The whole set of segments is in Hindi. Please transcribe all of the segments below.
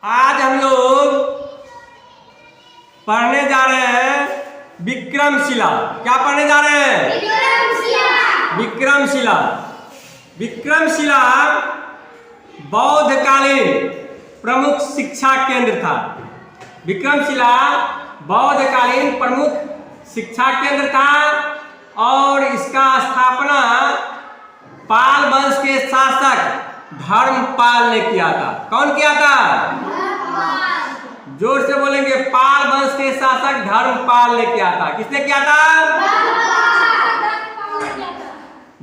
आज हम लोग पढ़ने जा रहे हैं विक्रमशिला। क्या पढ़ने जा रहे हैं? विक्रमशिला। विक्रमशिला बौद्धकालीन प्रमुख शिक्षा केंद्र था। विक्रमशिला बौद्धकालीन प्रमुख शिक्षा केंद्र था और इसका स्थापना पाल वंश के शासक धर्मपाल ने किया था। कौन किया था? जोर से बोलेंगे। पाल वंश के शासक धर्मपाल ने किया था। किसने किया था?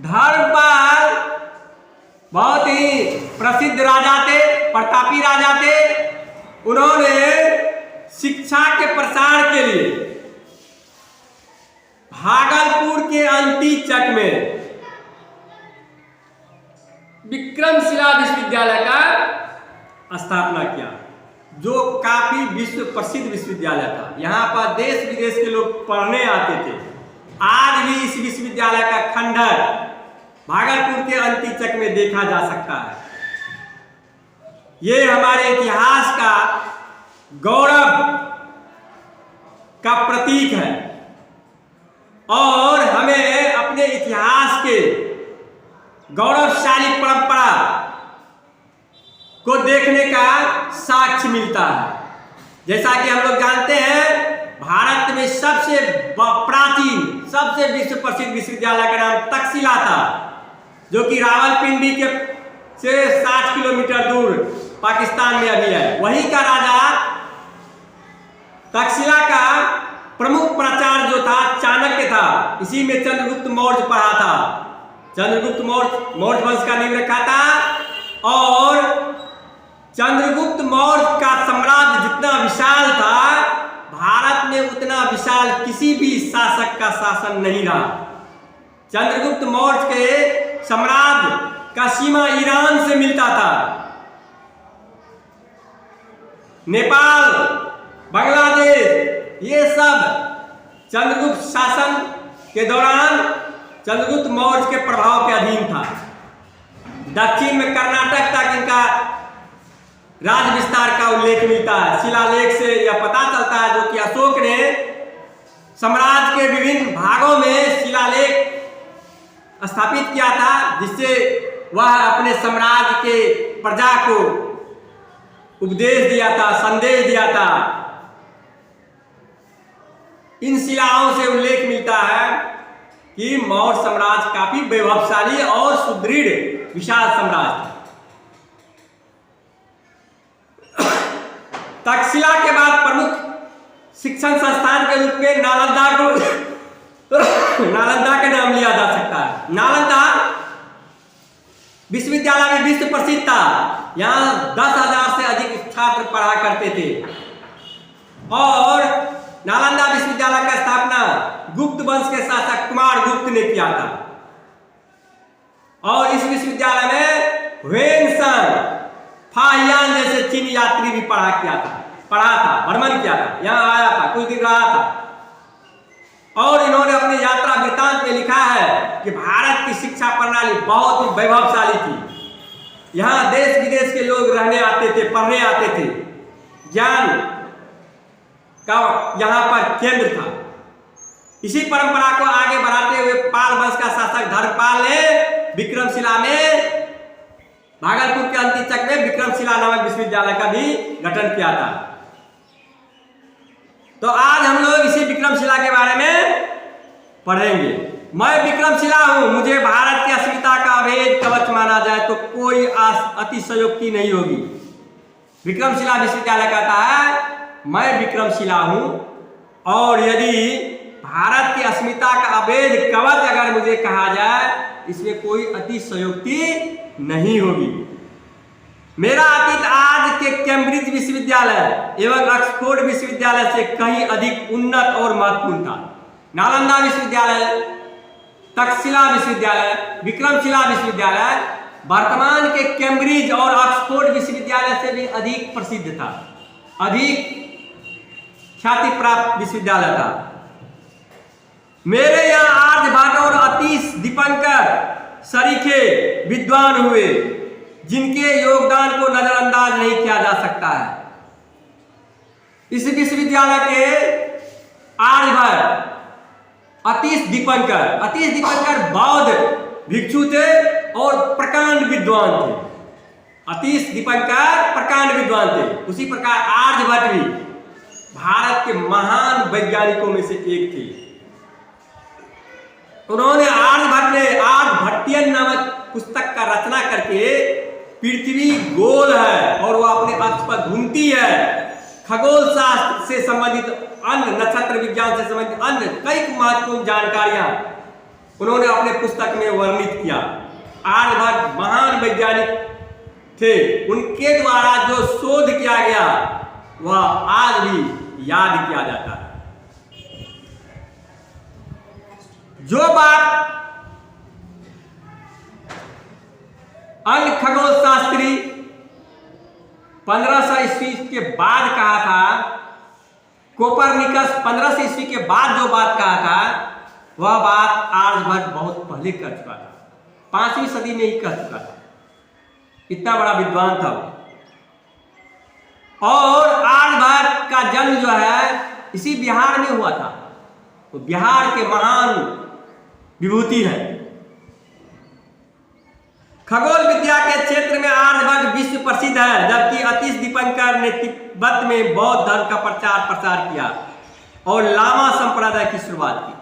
धर्मपाल बहुत ही प्रसिद्ध राजा थे, प्रतापी राजा थे। उन्होंने शिक्षा के प्रसार के लिए भागलपुर के अंतीचक में विक्रमशिला विश्वविद्यालय का स्थापना किया, जो काफी विश्व प्रसिद्ध विश्वविद्यालय था। यहाँ पर देश विदेश के लोग पढ़ने आते थे। आज भी इस विश्वविद्यालय का खंडहर भागलपुर के अंतीचक में देखा जा सकता है। ये हमारे इतिहास का गौरव का प्रतीक है और हमें अपने इतिहास के गौरवशाली परंपरा को देखने का साक्ष्य मिलता है। जैसा कि हम लोग जानते हैं, भारत में सबसे प्राचीन, सबसे विश्व प्रसिद्ध विश्वविद्यालय का नाम तक्षशिला था, जो कि रावलपिंडी के से 60 किलोमीटर दूर पाकिस्तान में अभी है। वहीं का राजा तक्षशिला का प्रमुख प्राचार्य जो था चाणक्य था। इसी में चंद्रगुप्त मौर्य पढ़ा था। चंद्रगुप्त मौर्य वंश का नींव रखा था और चंद्रगुप्त मौर्य का साम्राज्य जितना विशाल था, भारत में उतना विशाल किसी भी शासक का शासन नहीं रहा। चंद्रगुप्त मौर्य के साम्राज्य का सीमा ईरान से मिलता था। नेपाल, बांग्लादेश, ये सब चंद्रगुप्त शासन के दौरान चंद्रगुप्त मौर्य के प्रभाव के अधीन था। दक्षिण में कर्नाटक तक इनका राज विस्तार का उल्लेख मिलता है। शिलालेख से यह पता चलता है, जो कि अशोक ने साम्राज्य के विभिन्न भागों में शिलालेख स्थापित किया था, जिससे वह अपने साम्राज्य के प्रजा को उपदेश दिया था, संदेश दिया था। इन शिलाओं से उल्लेख मिलता है कि मौर्य साम्राज्य काफी वैभवशाली और सुदृढ़ विशाल साम्राज्य था। तक्षशिला के बाद प्रमुख शिक्षण संस्थान के रूप में नालंदा का नाम लिया जा सकता है। नालंदा विश्वविद्यालय में विश्व प्रसिद्ध था। यहाँ 10,000 से अधिक छात्र पढ़ा करते थे और नालंदा विश्वविद्यालय का स्थापना गुप्त वंश के शासक कुमार गुप्त ने किया था और इस विश्वविद्यालय में ह्वेनसांग, फाहियान जैसे चीनी यात्री भी पढ़ा था, भ्रमण किया था, यहाँ आया था, कुछ दिन रहा था। और इन्होंने अपने यात्रा वृत्तांत में लिखा है कि भारत की शिक्षा प्रणाली बहुत ही वैभवशाली थी। यहाँ देश विदेश के लोग रहने आते थे, पढ़ने आते थे। ज्ञान का यहाँ पर केंद्र था। इसी परंपरा को आगे बढ़ाते हुए पाल वंश का शासक धर्मपाल ने विक्रमशिला में, भागलपुर के अंतीचक में विक्रमशिला नामक विश्वविद्यालय का भी गठन किया था। तो आज हम लोग इसी विक्रमशिला के बारे में पढ़ेंगे। मैं विक्रमशिला हूं, मुझे भारत की अस्मिता का अभेद कवच माना जाए तो कोई अतिशयोक्ति नहीं होगी। विक्रमशिला विश्वविद्यालय कहता है, मैं विक्रमशिला हूं और यदि भारत की अस्मिता का अभेद कवच अगर मुझे कहा जाए, इसमें कोई अतिशयोक्ति नहीं होगी। मेरा अतीत आज के कैम्ब्रिज विश्वविद्यालय एवं ऑक्सफोर्ड विश्वविद्यालय से कहीं अधिक उन्नत और महत्वपूर्ण था। नालंदा विश्वविद्यालय, तक्षशिला विश्वविद्यालय, विक्रमशिला विश्वविद्यालय वर्तमान के कैम्ब्रिज और ऑक्सफोर्ड विश्वविद्यालय से भी अधिक प्रसिद्ध था, अधिक ख्याति प्राप्त विश्वविद्यालय था। मेरे यहाँ आर्यभट्ट और अतीश दीपंकर सरीखे विद्वान हुए, जिनके योगदान को नजरअंदाज नहीं किया जा सकता है। इस विश्वविद्यालय के आर्यभट्ट, अतीश दीपंकर बौद्ध भिक्षु थे और प्रकांड विद्वान थे। अतीश दीपंकर प्रकांड विद्वान थे। उसी प्रकार आर्यभट्ट भी भारत के महान वैज्ञानिकों में से एक थे। उन्होंने आर्यभट्ट ने आर्यभट्टियन नामक पुस्तक का रचना करके पृथ्वी गोल है और वह अपने अक्ष पर घूमती है, खगोल शास्त्र से संबंधित, अन्य नक्षत्र विज्ञान से संबंधित अन्य कई महत्वपूर्ण जानकारियां उन्होंने अपने पुस्तक में वर्णित किया। आर्यभट्ट महान वैज्ञानिक थे। उनके द्वारा जो शोध किया गया वह आज भी याद किया जाता है। जो बात अन्य खगोल शास्त्री 1500 ईस्वी के बाद कहा था, कोपरनिकस 1500 ईस्वी के बाद जो बात कहा था वह बात आर्यभट्ट बहुत पहले कर चुका था, 5वीं सदी में ही कह चुका था। इतना बड़ा विद्वान था वो। और आर्यभट्ट का जन्म जो है इसी बिहार में हुआ था। वो बिहार के महान विभूति है। खगोल विद्या के क्षेत्र में आर्यभट्ट विश्व प्रसिद्ध है, जबकि अतीश दीपंकर ने तिब्बत में बौद्ध धर्म का प्रचार प्रसार किया और लामा संप्रदाय की शुरुआत की।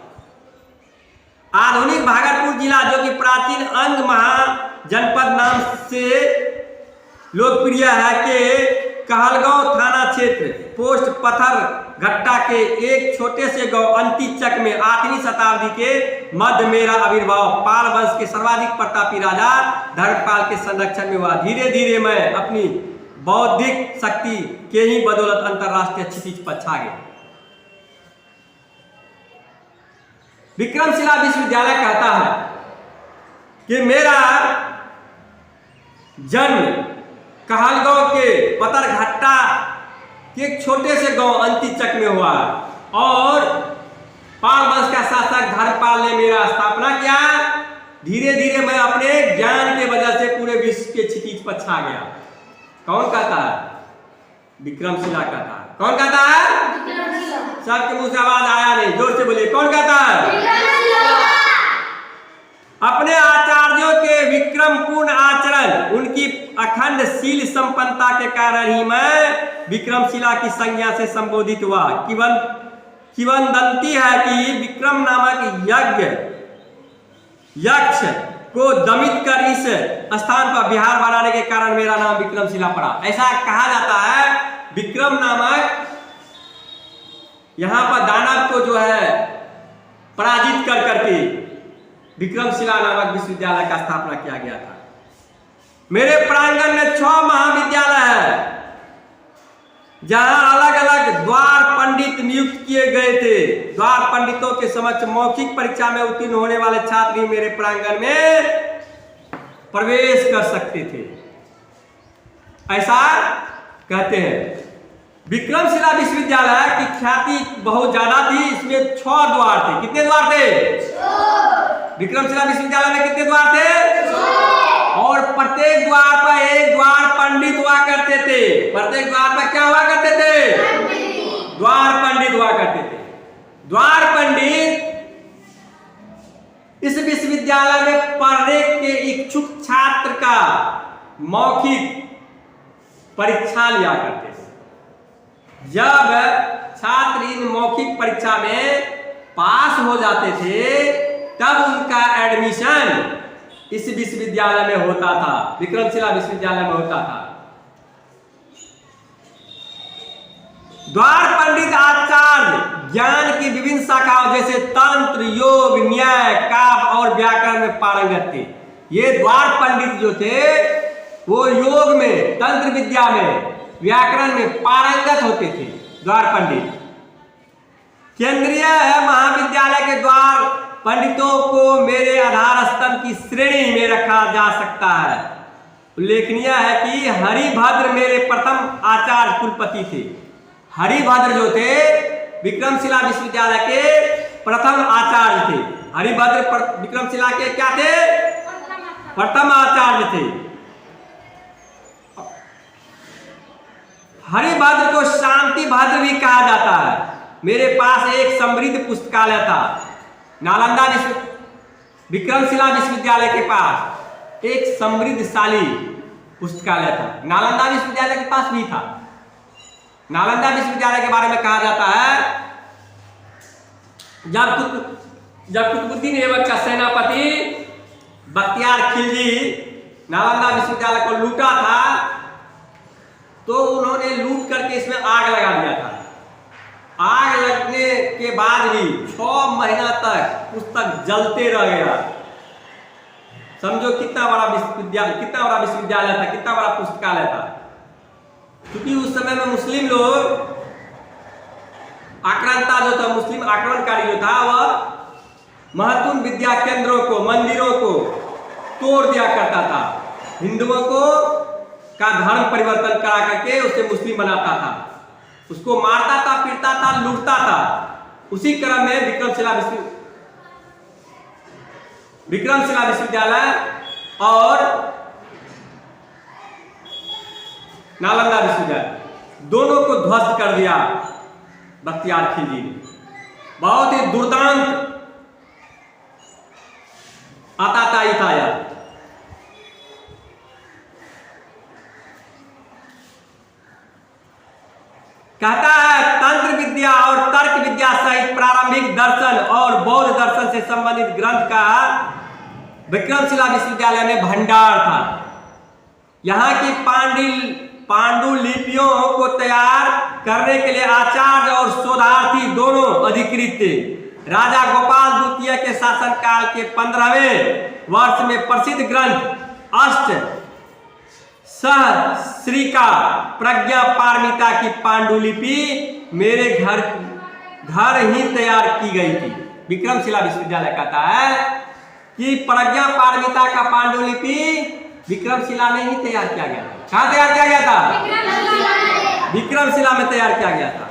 आधुनिक भागलपुर जिला, जो कि प्राचीन अंग महाजनपद नाम से लोकप्रिय है, के कहलगांव थाना क्षेत्र पोस्ट पत्थर घट्टा के एक छोटे से गांव अंतिचक में 8वीं शताब्दी के मध्य मेरा आविर्भाव पाल वंश के सर्वाधिक प्रतापी राजा धर्मपाल के संरक्षण में हुआ। धीरे धीरे मैं अपनी बौद्धिक शक्ति के ही बदौलत अंतरराष्ट्रीय क्षितिज पर छा गया। विक्रमशिला विश्वविद्यालय कहता है कि मेरा जन्म कहलगांव के पत्थरघट्टा के एक छोटे से गांव अंतिचक में हुआ और पाल वंश का शासक धर्मपाल ने मेरा स्थापना किया। धीरे धीरे मैं अपने ज्ञान के वजह से पूरे विश्व के क्षितिज पर छा गया। कौन कहता है? विक्रमशिला कहता है। कौन कहता है? सबके मुंह से आवाज आया नहीं, जोर से बोलिए, कौन कहता है? अपने आचार्यों के विक्रमपूर्ण आचरण, उनकी अखंड शील संपन्नता के कारण ही मैं विक्रमशिला की संज्ञा से संबोधित हुआ। किंवदंती है कि विक्रम नामक यक्ष को दमित कर इस स्थान पर बिहार बनाने के कारण मेरा नाम विक्रमशिला पड़ा। ऐसा कहा जाता है विक्रम नामक यहां पर दानव को जो है पराजित कर करके विक्रमशिला नामक विश्वविद्यालय का स्थापना किया गया था। मेरे प्रांगण में 6 महाविद्यालय है, जहां अलग अलग द्वार पंडित नियुक्त किए गए थे। द्वार पंडितों के समक्ष मौखिक परीक्षा में उत्तीर्ण होने वाले छात्र ही मेरे प्रांगण में प्रवेश कर सकते थे, ऐसा कहते हैं। विक्रमशिला विश्वविद्यालय की ख्याति बहुत ज्यादा थी। इसमें 6 द्वार थे। कितने द्वार थे? 6। विक्रमशिला विश्वविद्यालय में कितने द्वार थे? 6। और प्रत्येक द्वार पर एक द्वार पंडित हुआ करते थे। प्रत्येक द्वार पर क्या हुआ करते थे? द्वार पंडित हुआ करते थे। द्वार पंडित इस विश्वविद्यालय में पढ़ने के इच्छुक छात्र का मौखिक परीक्षा लिया करते थे। जब छात्र इन मौखिक परीक्षा में पास हो जाते थे तब उनका एडमिशन इस विश्वविद्यालय में होता था, विक्रमशिला विश्वविद्यालय में होता था। द्वार पंडित आचार्य ज्ञान की विभिन्न शाखाओं जैसे तंत्र, योग, न्याय, काव्य और व्याकरण में पारंगत थे। ये द्वार पंडित जो थे वो योग में, तंत्र विद्या में, व्याकरण में पारंगत होते थे। द्वार पंडित केंद्रीय महाविद्यालय के द्वार पंडितों को मेरे आधार स्तंभ की श्रेणी में रखा जा सकता है। उल्लेखनीय है कि हरिभद्र मेरे प्रथम आचार्य कुलपति थे। हरिभद्र जो थे विक्रमशिला विश्वविद्यालय के प्रथम आचार्य थे। हरिभद्र विक्रमशिला के क्या थे? प्रथम आचार्य थे। हरिभद्र को शांति भद्र भी कहा जाता है। मेरे पास एक समृद्ध पुस्तकालय था। नालंदा विक्रमशिला विश्वविद्यालय के पास एक समृद्धशाली पुस्तकालय था। नालंदा विश्वविद्यालय के पास भी था। नालंदा विश्वविद्यालय के बारे में कहा जाता है जब कुतुबुद्दीन ऐबक का सेनापति बख्तियार खिलजी नालंदा विश्वविद्यालय को लूटा था, तो उन्होंने लूट करके इसमें आग लगा दिया था। आग लगने के बाद भी 6 महीना तक पुस्तक जलते रह गया। समझो कितना बड़ा विश्वविद्यालय था, कितना बड़ा पुस्तकालय था। क्योंकि उस समय में मुस्लिम लोग आक्रांता जो था, मुस्लिम आक्रमणकारी जो था, वह महत्वपूर्ण विद्या केंद्रों को, मंदिरों को तोड़ दिया करता था। हिंदुओं को का धर्म परिवर्तन करा करके उसे मुस्लिम बनाता था, उसको मारता था, पीटता था, लूटता था। उसी क्रम में विक्रमशिला विश्वविद्यालय और नालंदा विश्वविद्यालय दोनों को ध्वस्त कर दिया बख्तियार खिलजी ने। बहुत ही दुर्दांत आताताई था यह। कहता है तंत्र विद्या और तर्क विद्या सहित प्रारंभिक दर्शन और बौद्ध दर्शन से संबंधित ग्रंथ का विक्रमशिला विश्वविद्यालय में भंडार था। यहाँ की पांडुलिपियों को तैयार करने के लिए आचार्य और शोधार्थी दोनों अधिकृत थे। राजा गोपाल द्वितीय के शासनकाल के 15वें वर्ष में प्रसिद्ध ग्रंथ अष्ट सहस्रिका प्रज्ञा पारमिता की पांडुलिपि मेरे घर ही तैयार की गई थी। विक्रमशिला विश्वविद्यालय कहता है कि प्रज्ञा पारमिता का पांडुलिपि विक्रमशिला में ही तैयार किया गया था। कहाँ तैयार किया गया था? विक्रमशिला में तैयार किया गया था।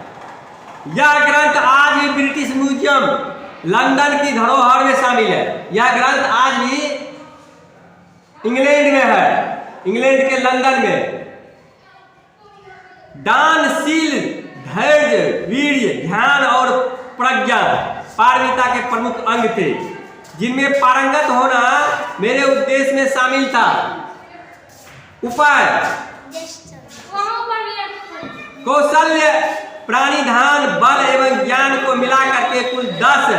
यह ग्रंथ आज भी ब्रिटिश म्यूजियम लंदन की धरोहर में शामिल है। यह ग्रंथ आज भी इंग्लैंड में है, इंग्लैंड के लंदन में। दानशील, धैर्य, वीर्य, ध्यान और प्रज्ञा पारमिता के प्रमुख अंग थे, जिनमें पारंगत होना मेरे उद्देश्य में शामिल था। उपाय, कौशल्य, प्राणिधान, बल एवं ज्ञान को मिलाकर के कुल 10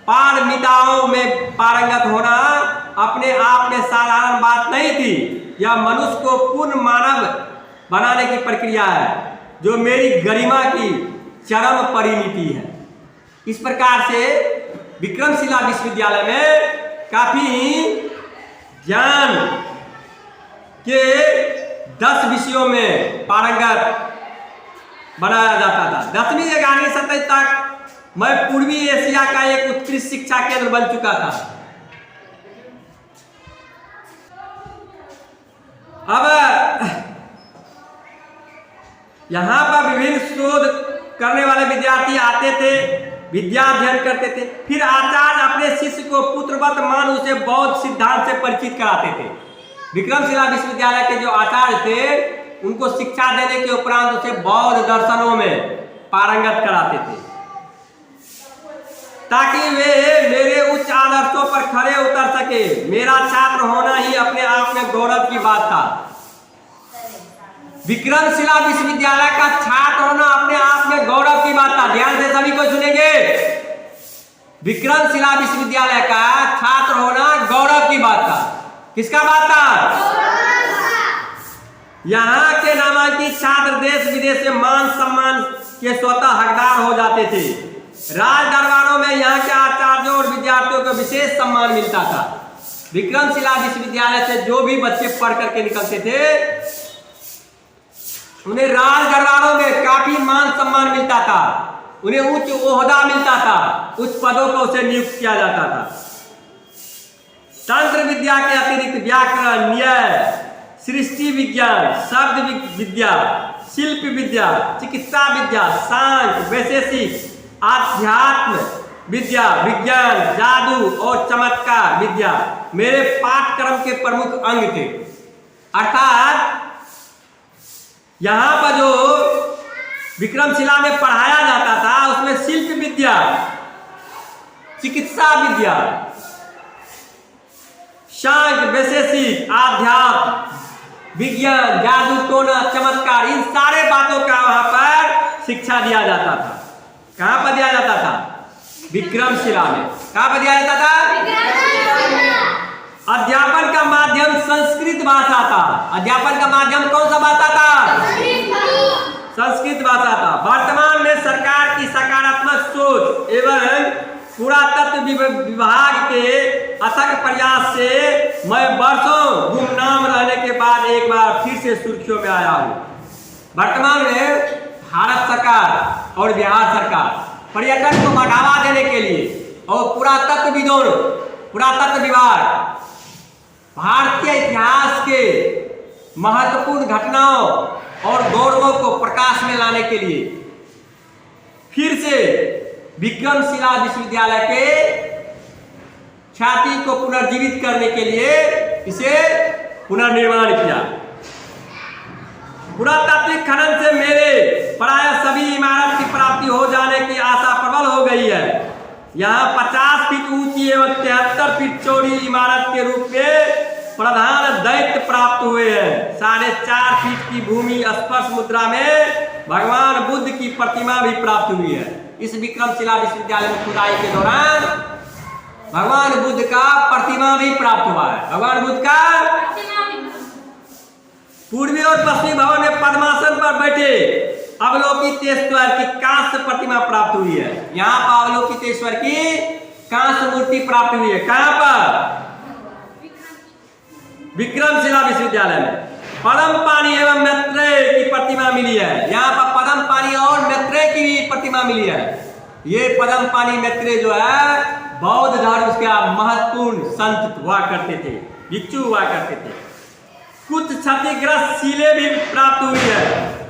पारमिताओं में पारंगत होना अपने आप में साधारण बात नहीं थी। यह मनुष्य को पूर्ण मानव बनाने की प्रक्रिया है, जो मेरी गरिमा की चरम परिणति है। इस प्रकार से विक्रमशिला विश्वविद्यालय में काफी ज्ञान के 10 विषयों में पारंगत बनाया जाता था। 10वीं 11वीं शताब्दी तक मैं पूर्वी एशिया का एक उत्कृष्ट शिक्षा केंद्र बन चुका था। अब यहाँ पर विभिन्न शोध करने वाले विद्यार्थी आते थे, विद्या अध्ययन करते थे। फिर आचार्य अपने शिष्य को पुत्रवत मान उसे बौद्ध सिद्धांत से परिचित कराते थे। विक्रमशिला विश्वविद्यालय के जो आचार्य थे, उनको शिक्षा देने के उपरांत उसे बौद्ध दर्शनों में पारंगत कराते थे, ताकि वे मेरे उच्च आदर्शों पर खरे उतर सके। मेरा छात्र होना ही अपने आप में गौरव की बात था। विक्रमशिला विश्वविद्यालय का छात्र होना अपने आप में गौरव की बात था। ध्यान से सभी को सुनेंगे। विक्रमशिला विश्वविद्यालय का छात्र होना गौरव की बात था। किसका बात था? यहाँ के नामांकित छात्र देश विदेश से मान सम्मान के स्वतः हकदार हो जाते थे। राज दरबारों में यहाँ के आचार्यों और विद्यार्थियों को विशेष सम्मान मिलता था। विक्रमशिला विश्वविद्यालय से जो भी बच्चे पढ़ करके निकलते थे, उन्हें राज दरबारों में काफी मान सम्मान मिलता था, उन्हें उच्च ओहदा मिलता था, उच्च पदों पर उसे नियुक्त किया जाता था। तंत्र विद्या के अतिरिक्त व्याकरण, न्याय, सृष्टि विज्ञान, शब्द विद्या, शिल्प विद्या, चिकित्सा विद्या, सांख्य, वैशेषिक, आध्यात्म विद्या, विज्ञान, जादू और चमत्कार विद्या मेरे पाठ्यक्रम के प्रमुख अंग थे। अर्थात यहाँ पर जो विक्रमशिला में पढ़ाया जाता था उसमें शिल्प विद्या, चिकित्सा विद्या, सांख्य, वैशेषिक, आध्यात्म, विज्ञान, जादू टोना, चमत्कार, इन सारे बातों का वहां पर शिक्षा दिया जाता था। कहां पर दिया जाता था? विक्रमशिला में। कहां पर दिया जाता था? अध्यापन का माध्यम संस्कृत भाषा था। अध्यापन का माध्यम कौन सा भाषा था? संस्कृत भाषा था। वर्तमान में सरकार की सकारात्मक सोच एवं पुरातत्व विभाग के अथक प्रयास से मैं वर्षों गुमनाम रहने के बाद एक बार फिर से सुर्खियों में आया हूँ। वर्तमान में भारत सरकार और बिहार सरकार पर्यटन को बढ़ावा देने के लिए और पुरातत्व विभाग भारतीय इतिहास के महत्वपूर्ण घटनाओं और गौरवों को प्रकाश में लाने के लिए फिर से विक्रमशिला विश्वविद्यालय के ख्याति को पुनर्जीवित करने के लिए इसे पुनर्निर्माण किया। पुरातात्विक खनन से मेरे प्राय सभी इमारत की प्राप्ति हो जाने की आशा प्रबल हो गई है। यहाँ 50 फीट ऊंची एवं 73 फीट चौड़ी इमारत के रूप में प्रधान दैत्य प्राप्त हुए हैं। 4.5 फीट की भूमि स्पर्श मुद्रा में भगवान बुद्ध की प्रतिमा भी प्राप्त हुई है। इस विक्रमशिला विश्वविद्यालय में खुदाई के दौरान भगवान बुद्ध का प्रतिमा भी प्राप्त हुआ है। भगवान बुद्ध का पूर्वी और पश्चिमी भवन में पद्मासन पर बैठे अवलोकितेश्वर की कांस्य प्रतिमा प्राप्त हुई है। यहाँ पर अवलोकितेश्वर की कांस्य मूर्ति प्राप्त हुई है। कहां पर? विक्रमशिला विश्वविद्यालय में। पद्म पानी एवं मैत्रेय की प्रतिमा मिली है। यहाँ पर पद्म पानी और मैत्रेय की भी प्रतिमा मिली है। ये पद्म पानी मैत्रेय जो है बौद्ध धर्म के महत्वपूर्ण संत हुआ करते थे, भिक्षु हुआ करते थे। कुछ क्षतिग्रस्त सीलें भी प्राप्त हुई है।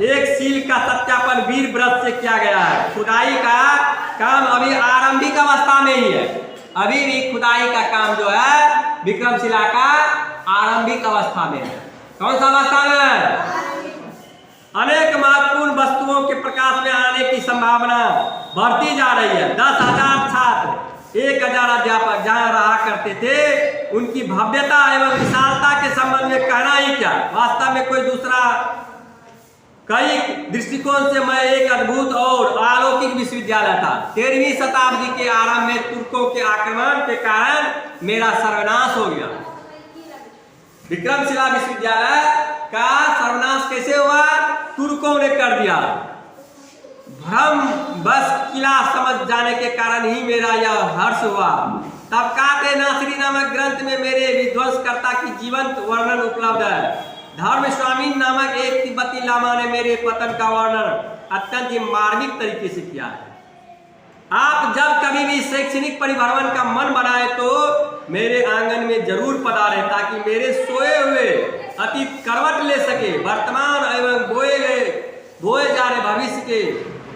एक सील का सत्यापन वीर व्रत से किया गया है। खुदाई का काम अभी आरंभिक अवस्था में ही है। अभी भी खुदाई का काम जो है विक्रमशिला का आरंभिक अवस्था में है। कौन सा अवस्था में? अनेक महत्वपूर्ण वस्तुओं के प्रकाश में आने की संभावना बढ़ती जा रही है। 10,000 छात्र, 1,000 अध्यापक जहां रहा करते थे, उनकी भव्यता एवं विशालता के संबंध में कहना ही क्या। वास्तव में कोई दूसरा कई दृष्टिकोण से मैं एक अद्भुत और अलौकिक विश्वविद्यालय था। 13वीं शताब्दी के आरंभ में तुर्कों के आक्रमण के कारण मेरा सर्वनाश हो गया। विक्रमशिला विश्वविद्यालय का सर्वनाश कैसे हुआ? तुर्कों ने कर दिया। भ्रम बस किला समझ जाने के कारण ही मेरा यह हर्ष हुआ। तबकात-ए-नासिरी नामक ग्रंथ में मेरे विध्वंसकर्ता की जीवंत वर्णन उपलब्ध है। धर्म स्वामी नामक एक तिब्बती लामा ने मेरे पतन का वर्णन अत्यंत ही मार्मिक तरीके से किया है। आप जब कभी भी शैक्षणिक परिभ्रमण का मन बनाए तो मेरे आंगन में जरूर पधारें, ताकि मेरे सोए हुए अतीत करवट ले सके, वर्तमान एवं बोए जा रहे भविष्य के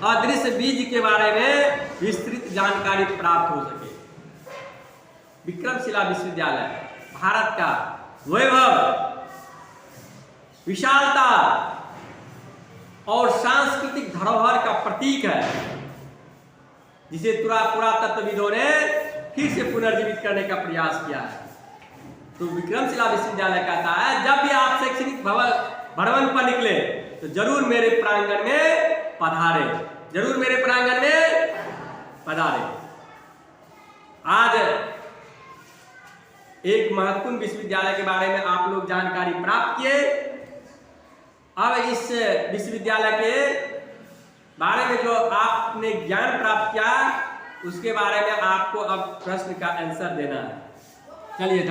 अदृश्य बीज के बारे में विस्तृत जानकारी प्राप्त हो सके। विक्रमशिला विश्वविद्यालय भारत का वैभव, विशालता और सांस्कृतिक धरोहर का प्रतीक है, जिसे पुरातत्वविदों ने फिर से पुनर्जीवित करने का प्रयास किया है। तो विक्रमशिला विश्वविद्यालय कहता है जब भी आप शैक्षणिक भ्रमण पर निकले तो जरूर मेरे प्रांगण में पधारे, जरूर मेरे प्रांगण में पधारे। आज एक महत्वपूर्ण विश्वविद्यालय के बारे में आप लोग जानकारी प्राप्त किए। अब इस विश्वविद्यालय के बारे में जो आपने ज्ञान प्राप्त किया, उसके बारे में आपको अब प्रश्न का आंसर देना है। चलिए।